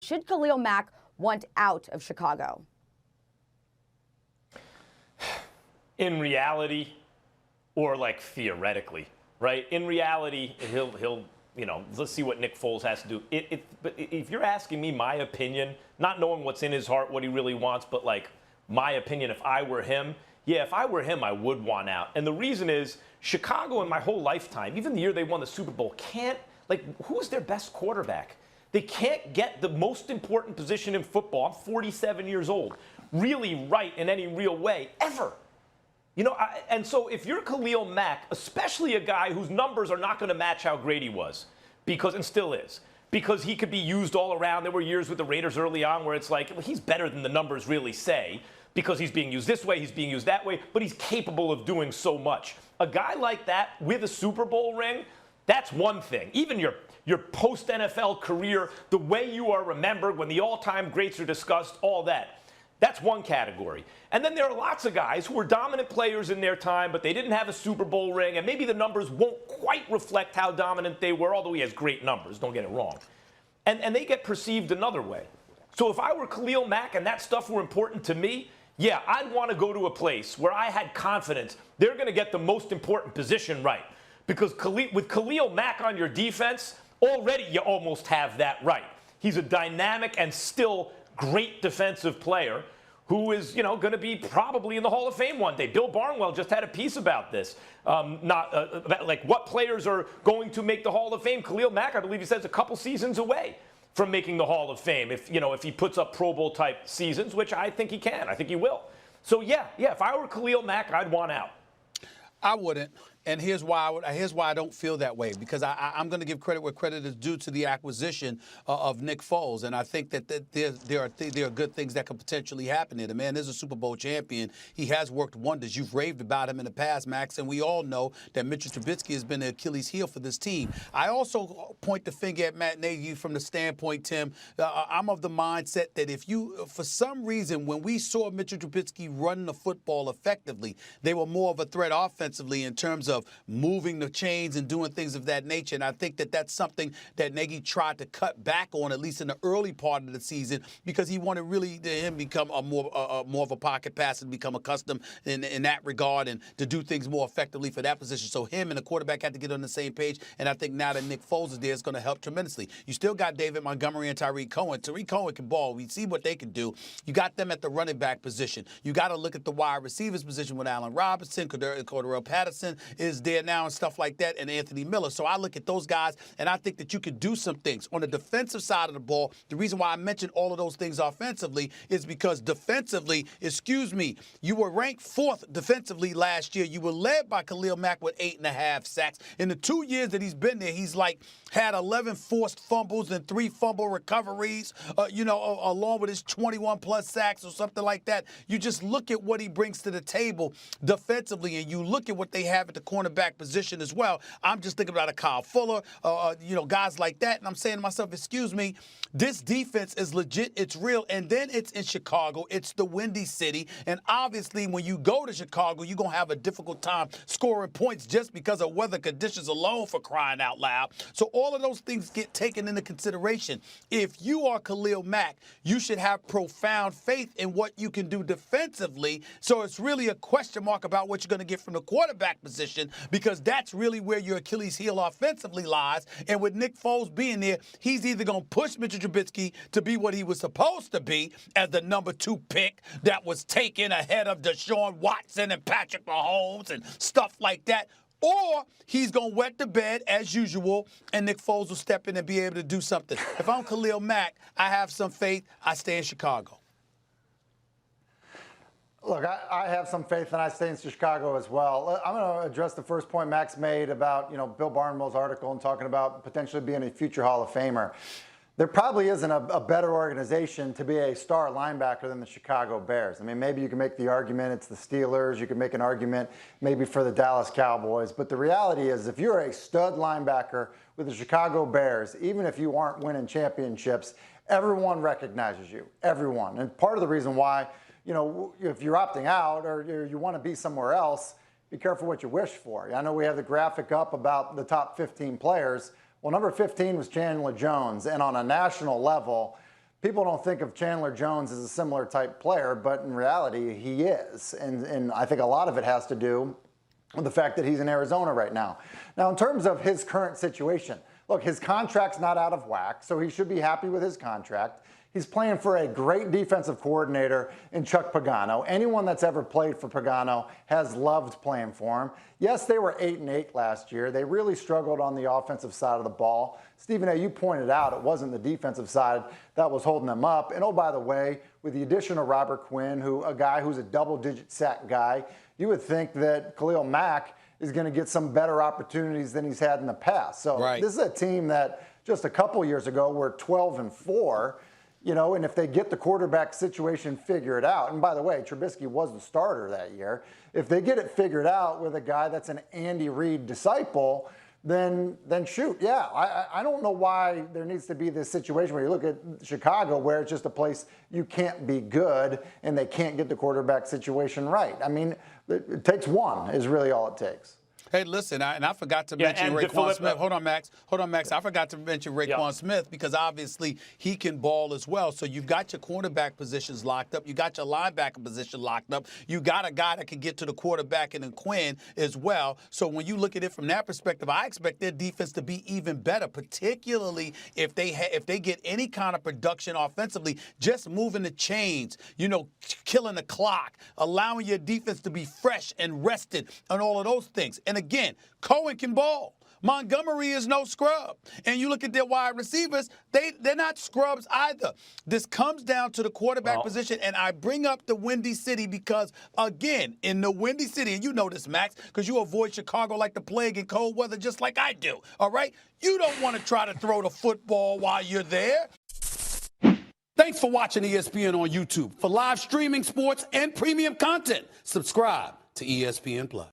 Should Khalil Mack want out of Chicago? In reality, or like theoretically, right? In reality, he'll let's see what Nick Foles has to do. But if you're asking me my opinion, not knowing what's in his heart, what he really wants, but like my opinion, if I were him, I would want out. And the reason is Chicago in my whole lifetime, even the year they won the Super Bowl, who's their best quarterback? They can't get the most important position in football. I'm 47 years old, really right in any real way, ever. And so if you're Khalil Mack, especially a guy whose numbers are not going to match how great he was, and still is, because he could be used all around. There were years with the Raiders early on where it's like, well, he's better than the numbers really say, because he's being used this way, he's being used that way, but he's capable of doing so much. A guy like that with a Super Bowl ring, that's one thing. Even your post-NFL career, the way you are remembered, when the all-time greats are discussed, all that. That's one category. And then there are lots of guys who were dominant players in their time, but they didn't have a Super Bowl ring, and maybe the numbers won't quite reflect how dominant they were, although he has great numbers, don't get it wrong. And they get perceived another way. So if I were Khalil Mack and that stuff were important to me, yeah, I'd want to go to a place where I had confidence they're going to get the most important position right. Because with Khalil Mack on your defense, already you almost have that right. He's a dynamic and still great defensive player who is, going to be probably in the Hall of Fame one day. Bill Barnwell just had a piece about this. Like what players are going to make the Hall of Fame. Khalil Mack, I believe he says, a couple seasons away from making the Hall of Fame. If he puts up Pro Bowl type seasons, which I think he can. I think he will. So yeah, if I were Khalil Mack, I'd want out. I wouldn't. And here's why I don't feel that way, because I'm going to give credit where credit is due to the acquisition of Nick Foles. And I think that there are good things that could potentially happen here. The man is a Super Bowl champion. He has worked wonders. You've raved about him in the past, Max, and we all know that Mitchell Trubisky has been the Achilles heel for this team. I also point the finger at Matt Nagy from the standpoint, Tim, I'm of the mindset that if you, for some reason, when we saw Mitchell Trubisky run the football effectively, they were more of a threat offensively in terms of moving the chains and doing things of that nature. And I think that that's something that Nagy tried to cut back on, at least in the early part of the season, because he wanted really to him become more of a pocket passer, and become accustomed in that regard and to do things more effectively for that position. So him and the quarterback had to get on the same page. And I think now that Nick Foles is there, it's going to help tremendously. You still got David Montgomery and Tariq Cohen. Tariq Cohen can ball. We see what they can do. You got them at the running back position. You got to look at the wide receivers position with Allen Robinson, Cordarrelle Patterson is there now and stuff like that, and Anthony Miller. So I look at those guys, and I think that you could do some things. On the defensive side of the ball, the reason why I mentioned all of those things offensively is because defensively, you were ranked 4th defensively last year. You were led by Khalil Mack with 8.5 sacks. In the 2 years that he's been there, he's had 11 forced fumbles and 3 fumble recoveries, along with his 21-plus sacks or something like that. You just look at what he brings to the table defensively, and you look at what they have at the cornerback position as well. I'm just thinking about a Kyle Fuller, guys like that, and I'm saying to myself, this defense is legit, it's real, and then it's in Chicago. It's the Windy City, and obviously when you go to Chicago, you're going to have a difficult time scoring points just because of weather conditions alone, for crying out loud. So all of those things get taken into consideration. If you are Khalil Mack, you should have profound faith in what you can do defensively, so it's really a question mark about what you're going to get from the quarterback position, because that's really where your Achilles heel offensively lies. And with Nick Foles being there, he's either going to push Mitchell Trubisky to be what he was supposed to be as the number 2 pick that was taken ahead of Deshaun Watson and Patrick Mahomes and stuff like that, or he's going to wet the bed as usual, and Nick Foles will step in and be able to do something. If I'm Khalil Mack, I have some faith. I stay in Chicago. Look, I have some faith, and I stay in Chicago as well. I'm going to address the first point Max made about, Bill Barnwell's article and talking about potentially being a future Hall of Famer. There probably isn't a better organization to be a star linebacker than the Chicago Bears. I mean, maybe you can make the argument it's the Steelers. You can make an argument maybe for the Dallas Cowboys. But the reality is, if you're a stud linebacker with the Chicago Bears, even if you aren't winning championships, everyone recognizes you, everyone. And part of the reason why, if you're opting out or you want to be somewhere else, be careful what you wish for. I know we have the graphic up about the top 15 players. Well, number 15 was Chandler Jones. And on a national level, people don't think of Chandler Jones as a similar type player, but in reality, he is. And I think a lot of it has to do with the fact that he's in Arizona right now. Now, in terms of his current situation, look, his contract's not out of whack, so he should be happy with his contract. He's playing for a great defensive coordinator in Chuck Pagano. Anyone that's ever played for Pagano has loved playing for him. Yes, they were 8-8 last year. They really struggled on the offensive side of the ball. Stephen A., you pointed out it wasn't the defensive side that was holding them up. And oh, by the way, with the addition of Robert Quinn, a guy who's a double-digit sack guy, you would think that Khalil Mack is going to get some better opportunities than he's had in the past. So This is a team that just a couple years ago were 12-4. And if they get the quarterback situation figured out, and by the way, Trubisky was the starter that year, if they get it figured out with a guy that's an Andy Reid disciple, then shoot, yeah. I don't know why there needs to be this situation where you look at Chicago where it's just a place you can't be good and they can't get the quarterback situation right. I mean, it takes one is really all it takes. Hey, listen, I forgot to mention Raekwon Smith. Hold on, Max. I forgot to mention Raekwon Smith because obviously he can ball as well. So you've got your cornerback positions locked up. You got your linebacker position locked up. You got a guy that can get to the quarterback and then Quinn as well. So when you look at it from that perspective, I expect their defense to be even better, particularly if they get any kind of production offensively, just moving the chains, killing the clock, allowing your defense to be fresh and rested and all of those things. And again, Cohen can ball. Montgomery is no scrub. And you look at their wide receivers, they're not scrubs either. This comes down to the quarterback position, and I bring up the Windy City because, again, in the Windy City, and you know this, Max, because you avoid Chicago like the plague in cold weather just like I do, all right? You don't want to try to throw the football while you're there. Thanks for watching ESPN on YouTube. For live streaming, sports, and premium content, subscribe to ESPN+.